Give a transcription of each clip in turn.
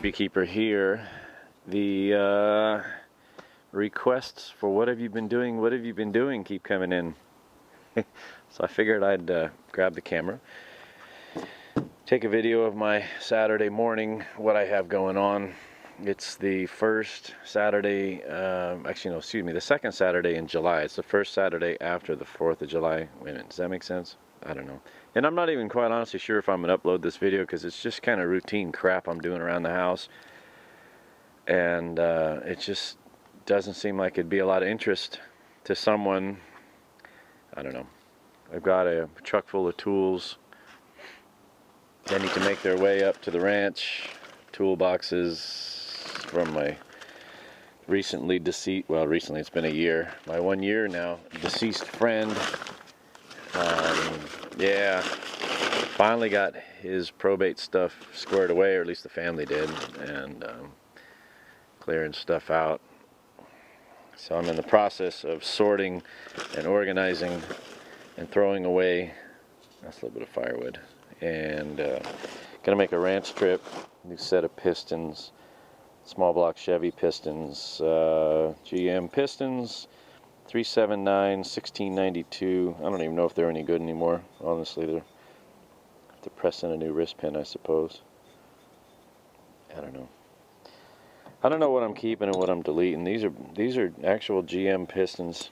Beekeeper here. The requests for what have you been doing keep coming in. So I figured I'd grab the camera, take a video of my Saturday morning, what I have going on. It's the first Saturday, the second Saturday in July. It's the first Saturday after the 4th of July. Wait a minute, does that make sense? I don't know. And I'm not even quite honestly sure if I'm going to upload this video because it's just kind of routine crap I'm doing around the house. And it just doesn't seem like it'd be a lot of interest to someone. I don't know. I've got a truck full of tools. They need to make their way up to the ranch. Toolboxes from my recently deceased, well, recently it's been a year, my 1 year now deceased friend. Yeah, finally got his probate stuff squared away, or at least the family did, and clearing stuff out. So I'm in the process of sorting and organizing and throwing away. That's a little bit of firewood. And gonna make a ranch trip. New set of pistons, small block Chevy pistons, GM pistons, 379, 1692. I don't even know if they're any good anymore. Honestly, they're to press in a new wrist pin, I suppose. I don't know. I don't know what I'm keeping and what I'm deleting. These are actual GM pistons.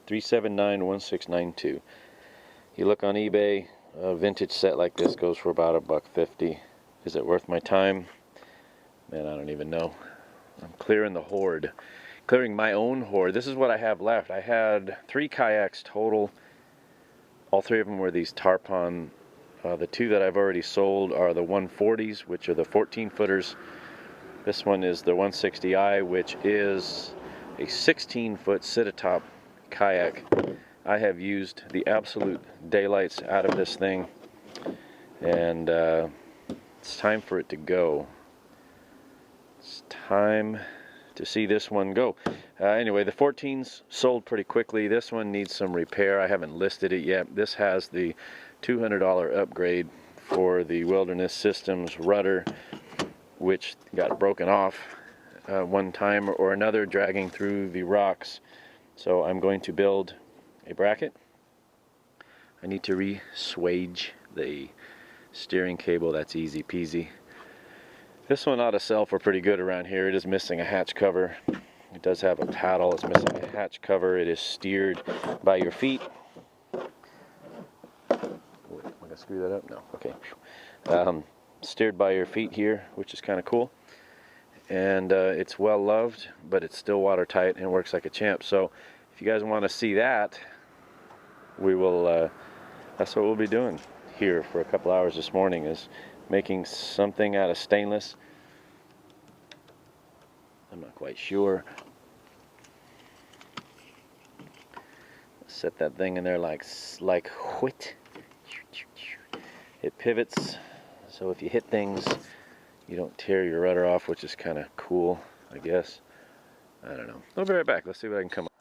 379, 1692. You look on eBay, a vintage set like this goes for about $1.50. Is it worth my time? Man, I don't even know. I'm clearing the hoard. Clearing my own hoard. This is what I have left. I had 3 kayaks total. All 3 of them were these Tarpon. The 2 that I've already sold are the 140s, which are the 14-footers. This one is the 160i, which is a 16-foot sit-atop kayak. I have used the absolute daylights out of this thing, and it's time for it to go. It's time to see this one go. Anyway, the 14s sold pretty quickly. This one needs some repair. I haven't listed it yet. This has the $200 upgrade for the Wilderness Systems rudder, which got broken off one time or another dragging through the rocks. So I'm going to build a bracket. I need to re-swage the steering cable. That's easy peasy. This one ought to sell for pretty good around here. It is missing a hatch cover. It does have a paddle. It's missing a hatch cover. It is steered by your feet. Am I gonna screw that up? No. Okay. Steered by your feet here, which is kind of cool. And it's well loved, but it's still watertight and works like a champ. So if you guys want to see that, we will. That's what we'll be doing here for a couple hours this morning, is making something out of stainless. I'm not quite sure. Set that thing in there like whit. It pivots, so if you hit things, you don't tear your rudder off, which is kind of cool, I guess. I don't know. I'll be right back. Let's see what I can come up.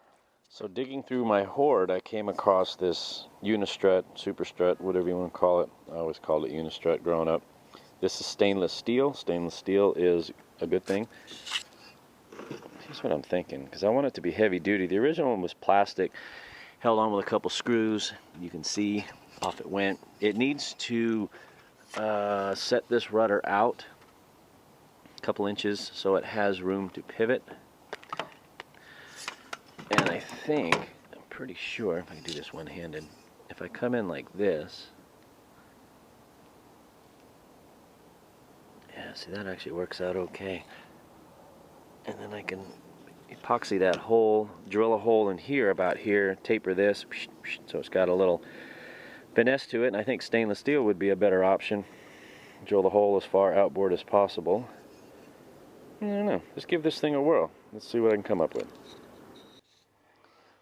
So digging through my hoard, I came across this unistrut, super strut, whatever you want to call it. I always called it unistrut growing up. This is stainless steel. Stainless steel is a good thing. Here's what I'm thinking, because I want it to be heavy duty. The original one was plastic, held on with a couple screws. You can see off it went. It needs to set this rudder out a couple inches so it has room to pivot. And I think, I'm pretty sure, if I can do this one-handed, if I come in like this, yeah, see, that actually works out okay. And then I can epoxy that hole, drill a hole in here, about here, taper this, so it's got a little finesse to it, and I think stainless steel would be a better option. Drill the hole as far outboard as possible. I don't know, just give this thing a whirl. Let's see what I can come up with.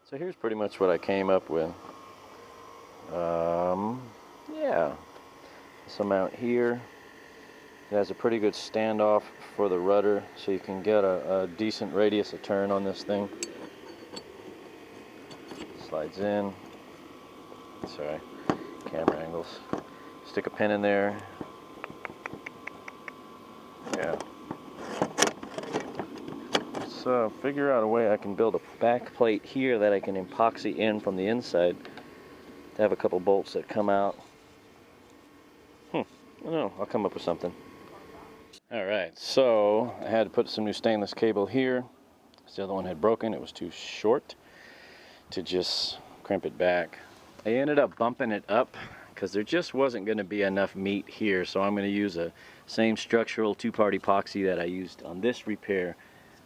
So here's pretty much what I came up with. Yeah, this amount here. It has a pretty good standoff for the rudder, so you can get a decent radius of turn on this thing. Slides in. Sorry, camera angles. Stick a pin in there. Yeah. So figure out a way I can build a back plate here that I can epoxy in from the inside to have a couple bolts that come out. I don't know, I'll come up with something. Alright, so I had to put some new stainless cable here. The other one had broken, it was too short to just crimp it back. I ended up bumping it up because there just wasn't going to be enough meat here, so I'm going to use a same structural two-part epoxy that I used on this repair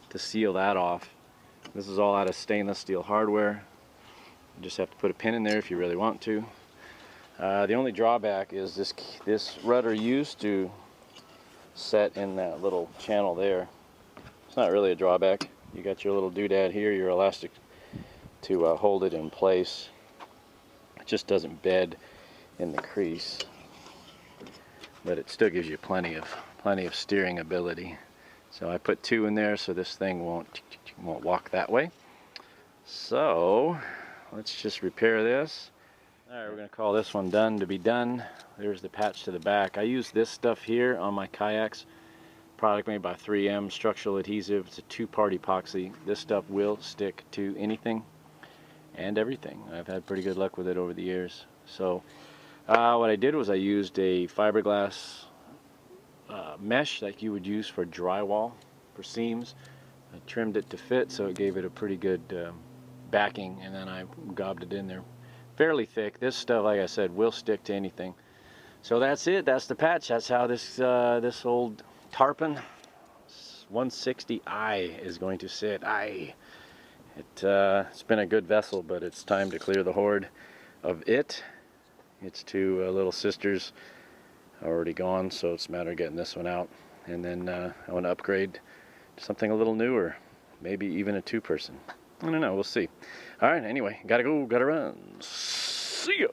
to seal that off. This is all out of stainless steel hardware. You just have to put a pin in there if you really want to. The only drawback is this rudder used to set in that little channel there. It's not really a drawback. You got your little doodad here, your elastic to hold it in place. It just doesn't bed in the crease, but it still gives you plenty of steering ability. So I put 2 in there so this thing won't walk that way. So let's just repair this. Alright, we're going to call this one done to be done. There's the patch to the back. I use this stuff here on my kayaks. Product made by 3M, structural adhesive. It's a 2-part epoxy. This stuff will stick to anything and everything. I've had pretty good luck with it over the years. So what I did was I used a fiberglass mesh like you would use for drywall, for seams. I trimmed it to fit so it gave it a pretty good backing, and then I gobbed it in there. Fairly thick. This stuff, like I said, will stick to anything. So that's it. That's the patch. That's how this old Tarpon 160i is going to sit. It's been a good vessel, but it's time to clear the hoard of it. Its 2 little sisters are already gone, so it's a matter of getting this one out. And then I want to upgrade to something a little newer, maybe even a 2-person. I don't know, we'll see. Alright, anyway, gotta go, gotta run. See ya!